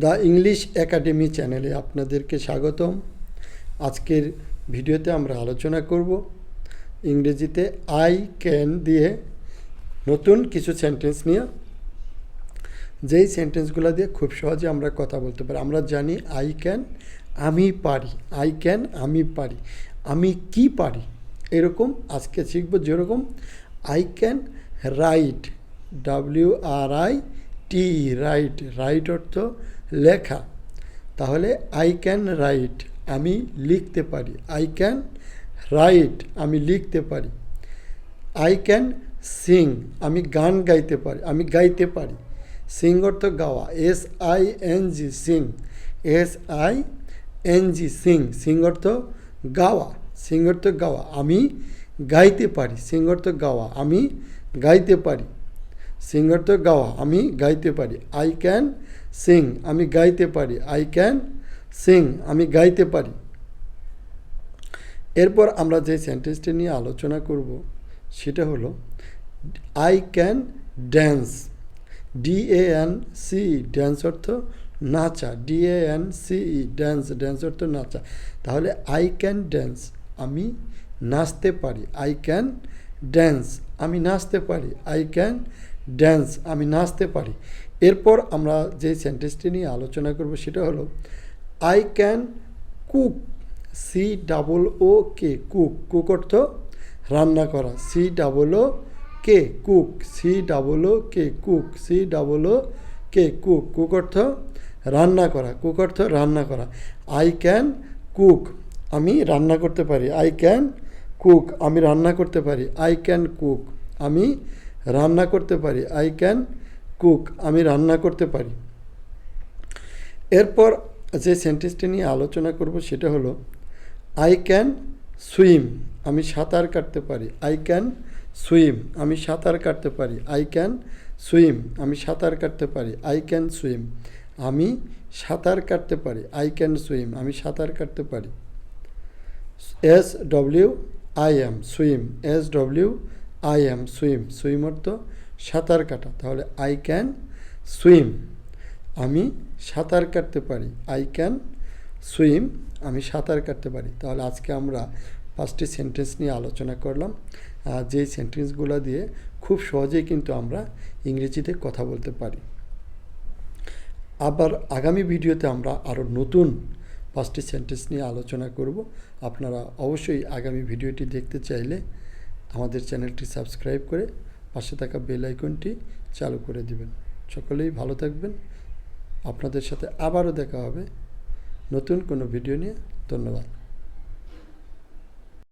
The English academy চ্যানেলে আপনাদেরকে স্বাগতম। আজকের ভিডিওতে আমরা আলোচনা করব ইংরেজিতে আই ক্যান দিয়ে নতুন কিছু সেন্টেন্স নিয়ে, যেই সেন্টেন্সগুলো দিয়ে খুব সহজে আমরা কথা বলতে পারি। আমরা জানি আই ক্যান আমি পারি, আই ক্যান আমি পারি, আমি কি পারি, এরকম আজকে শিখব। যেরকম I can write, WRIT, right, right অর্থ লেখা। তাহলে আই ক্যান রাইট আমি লিখতে পারি, আই ক্যান রাইট আমি লিখতে পারি। আই ক্যান সিং আমি গান গাইতে পারি, আমি গাইতে পারি। সিং অর্থ গাওয়া, SING সিং, SING সিং, সিং অর্থ গাওয়া, সিং অর্থ গাওয়া। আমি গাইতে পারি, সিং অর্থ গাওয়া, আমি গাইতে পারি। সিং অর্থ গাওয়া, আমি গাইতে পারি। আই ক্যান সিং আমি গাইতে পারি, আই ক্যান সিং আমি গাইতে পারি। এরপর আমরা যে সেন্টেন্সটি নিয়ে আলোচনা করব সেটা হলো I can dance, DANCE, dance অর্থ নাচা, DANCE, ড্যান্স, ড্যান্স অর্থ নাচা। তাহলে আই ক্যান ড্যান্স আমি নাচতে পারি, আই ক্যান ড্যান্স আমি নাচতে পারি, আই ক্যান ড্যান্স আমি নাচতে পারি। এরপর আমরা যে সেন্টেন্সটি নিয়ে আলোচনা করব সেটা হলো I can cook, COOK, cook, cook অর্থ রান্না করা, COOK, cook, COOK, cook, COOK, cook, cook অর্থ রান্না করা, কুক অর্থ রান্না করা। আই ক্যান কুক আমি রান্না করতে পারি, আই ক্যান কুক আমি রান্না করতে পারি, আই ক্যান কুক আমি রান্না করতে পারি, আই ক্যান কুক আমি রান্না করতে পারি। এরপর যে সেন্টেন্সটি নিয়ে আলোচনা করব সেটা হলো আই ক্যান সুইম আমি সাঁতার কাটতে পারি, আই ক্যান সুইম আমি সাঁতার কাটতে পারি, আই ক্যান সুইম আমি সাঁতার কাটতে পারি, আই ক্যান সুইম আমি সাঁতার কাটতে পারি, আই ক্যান সুইম আমি সাঁতার কাটতে পারি। SWIM swim, SWIM swim, swim অর্থ সাঁতার কাটা। তাহলে আই ক্যান সুইম আমি সাঁতার কাটতে পারি, আই ক্যান সুইম আমি সাঁতার কাটতে পারি। তাহলে আজকে আমরা 5টি সেন্টেন্স নিয়ে আলোচনা করলাম, যেই সেন্টেন্সগুলো দিয়ে খুব সহজেই কিন্তু আমরা ইংরেজিতে কথা বলতে পারি। আবার আগামী ভিডিওতে আমরা আরও নতুন 5টি সেন্টেন্স নিয়ে আলোচনা করব। আপনারা অবশ্যই আগামী ভিডিওটি দেখতে চাইলে আমাদের চ্যানেলটি সাবস্ক্রাইব করে পাশে থাকা বেল আইকনটি চালু করে দিবেন। সকলেই ভালো থাকবেন। আপনাদের সাথে আবারও দেখা হবে নতুন কোনো ভিডিও নিয়ে। ধন্যবাদ।